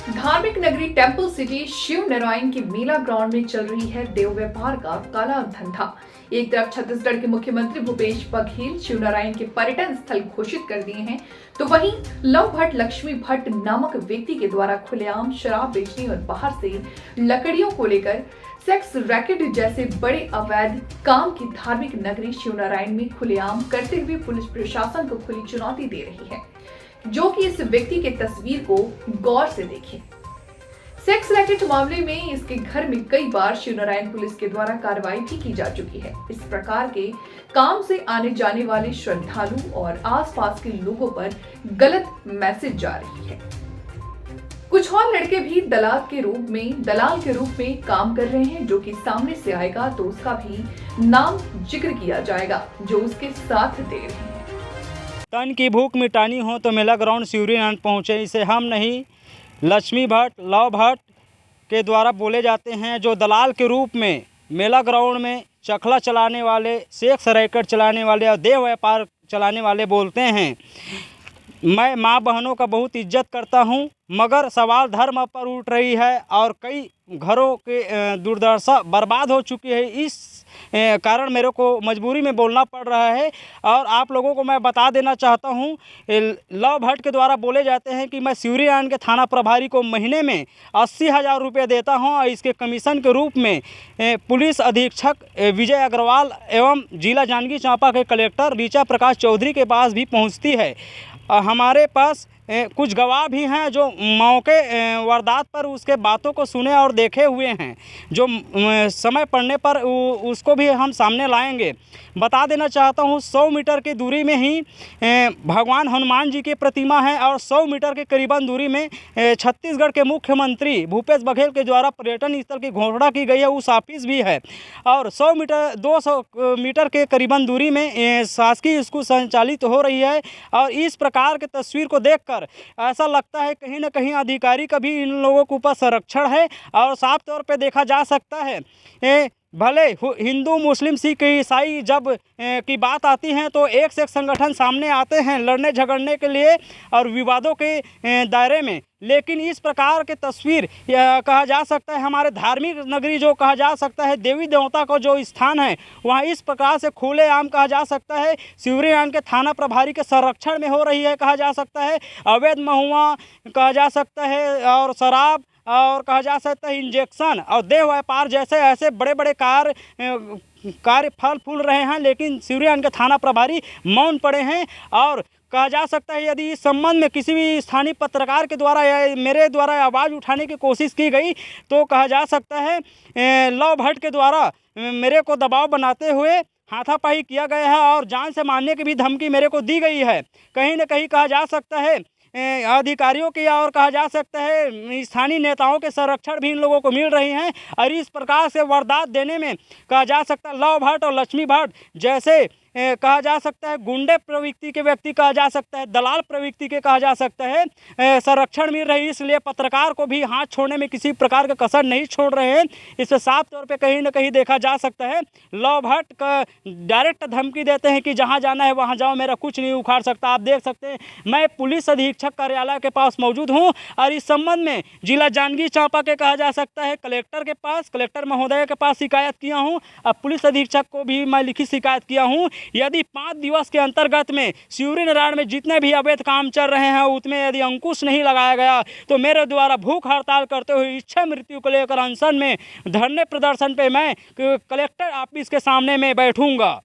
धार्मिक नगरी temple city Shiv Narayan के मेला ग्राउंड में चल रही है देव व्यापार का काला धंधा। एक तरफ छत्तीसगढ़ के मुख्यमंत्री भूपेश बघेल शिव नारायण के पर्यटन स्थल घोषित कर दिए हैं, तो वहीं लव भट्ट लक्ष्मी भट्ट नामक व्यक्ति के द्वारा खुलेआम शराब बेचने और बाहर से लकड़ियों को लेकर सेक्स रैकेट जैसे बड़े अवैध काम की धार्मिक नगरी शिव नारायण में खुलेआम करते हुए पुलिस प्रशासन को खुली चुनौती दे रही है, जो कि इस व्यक्ति के तस्वीर को गौर से देखें। सेक्स रैकेट मामले में इसके घर में कई बार शिवनारायण पुलिस के द्वारा कार्रवाई भी की जा चुकी है। इस प्रकार के काम से आने जाने वाले श्रद्धालु और आसपास के लोगों पर गलत मैसेज जा रही है। कुछ और लड़के भी दलाल के रूप में काम कर रहे हैं, जो कि सामने से आएगा तो उसका भी नाम जिक्र किया जाएगा, जो उसके साथ दे रहे हैं। तन की भूख मिटानी हो तो मेला ग्राउंड शिवनारायण पहुँचे। इसे हम नहीं, लक्ष्मी भट्ट लव भट्ट के द्वारा बोले जाते हैं, जो दलाल के रूप में मेला ग्राउंड में चखला चलाने वाले, सेक्स रैकेट चलाने वाले और देह व्यापार चलाने वाले बोलते हैं। मैं माँ बहनों का बहुत इज्जत करता हूँ, मगर सवाल धर्म पर उठ रही है और कई घरों के दुर्दशा बर्बाद हो चुकी है। इस कारण मेरे को मजबूरी में बोलना पड़ रहा है। और आप लोगों को मैं बता देना चाहता हूँ, लव भट्ट के द्वारा बोले जाते हैं कि मैं शिवनारायण के थाना प्रभारी को महीने में 80,000 रुपये देता हूँ और इसके कमीशन के रूप में पुलिस अधीक्षक विजय अग्रवाल एवं जिला जांजगीर चांपा के कलेक्टर ऋचा प्रकाश चौधरी के पास भी पहुँचती है। हमारे पास कुछ गवाह भी हैं जो मौके वारदात पर उसके बातों को सुने और देखे हुए हैं, जो समय पड़ने पर उसको भी हम सामने लाएंगे। बता देना चाहता हूँ, 100 मीटर की दूरी में ही भगवान हनुमान जी की प्रतिमा है और 100 मीटर के करीबन दूरी में छत्तीसगढ़ के मुख्यमंत्री भूपेश बघेल के द्वारा पर्यटन स्थल की घोषणा की गई है, उस ऑफिस भी है। और 200 मीटर के करीबन दूरी में शासकीय स्कूल संचालित हो रही है। और इस प्रकार के तस्वीर को देखकर ऐसा लगता है कहीं न कहीं अधिकारी का भी इन लोगों के ऊपर संरक्षण है। और साफ तौर पे देखा जा सकता है, भले हिंदू मुस्लिम सिख ईसाई जब की बात आती है तो एक से एक संगठन सामने आते हैं लड़ने झगड़ने के लिए और विवादों के दायरे में, लेकिन इस प्रकार के तस्वीर कहा जा सकता है हमारे धार्मिक नगरी जो कहा जा सकता है, देवी देवता का जो स्थान है, वहाँ इस प्रकार से खुलेआम कहा जा सकता है शिवनारायण के थाना प्रभारी के संरक्षण में हो रही है। कहा जा सकता है अवैध महुआ कहा जा सकता है और शराब और कहा जा सकता है इंजेक्शन और देह व्यापार जैसे ऐसे बड़े बड़े कार्य फल फूल रहे हैं, लेकिन शिवनारायण के थाना प्रभारी मौन पड़े हैं। और कहा जा सकता है यदि इस संबंध में किसी भी स्थानीय पत्रकार के द्वारा या मेरे द्वारा आवाज़ उठाने की कोशिश की गई तो कहा जा सकता है लव भट्ट के द्वारा मेरे को दबाव बनाते हुए हाथापाई किया गया है और जान से मारने की भी धमकी मेरे को दी गई है। कहीं न कहीं कहा जा सकता है अधिकारियों की और कहा जा सकता है स्थानीय नेताओं के संरक्षण भी इन लोगों को मिल रही हैं। और इस प्रकार से वारदात देने में कहा जा सकता है लव भट्ट और लक्ष्मी भट्ट जैसे कहा जा सकता है गुंडे प्रवृत्ति के व्यक्ति कहा जा सकता है, दलाल प्रवृत्ति के कहा जा सकता है संरक्षण मिल रही है। इसलिए पत्रकार को भी हाथ छोड़ने में किसी प्रकार का कसर नहीं छोड़ रहे हैं। इससे साफ तौर पे कहीं ना कहीं देखा जा सकता है लव भट्ट का डायरेक्ट धमकी देते हैं कि जहां जाना है वहां जाओ, मेरा कुछ नहीं उखाड़ सकता। आप देख सकते हैं मैं पुलिस अधीक्षक कार्यालय के पास मौजूद हूँ और इस संबंध में जिला जांजगीर चांपा के कहा जा सकता है कलेक्टर महोदय के पास शिकायत किया हूँ और पुलिस अधीक्षक को भी मैं लिखित शिकायत किया हूँ। यदि 5 दिवस के अंतर्गत में शिवनारायण में जितने भी अवैध काम चल रहे हैं उसमें यदि अंकुश नहीं लगाया गया तो मेरे द्वारा भूख हड़ताल करते हुए इच्छा मृत्यु को लेकर अनशन में धरने प्रदर्शन पे मैं कलेक्टर ऑफिस के सामने में बैठूंगा।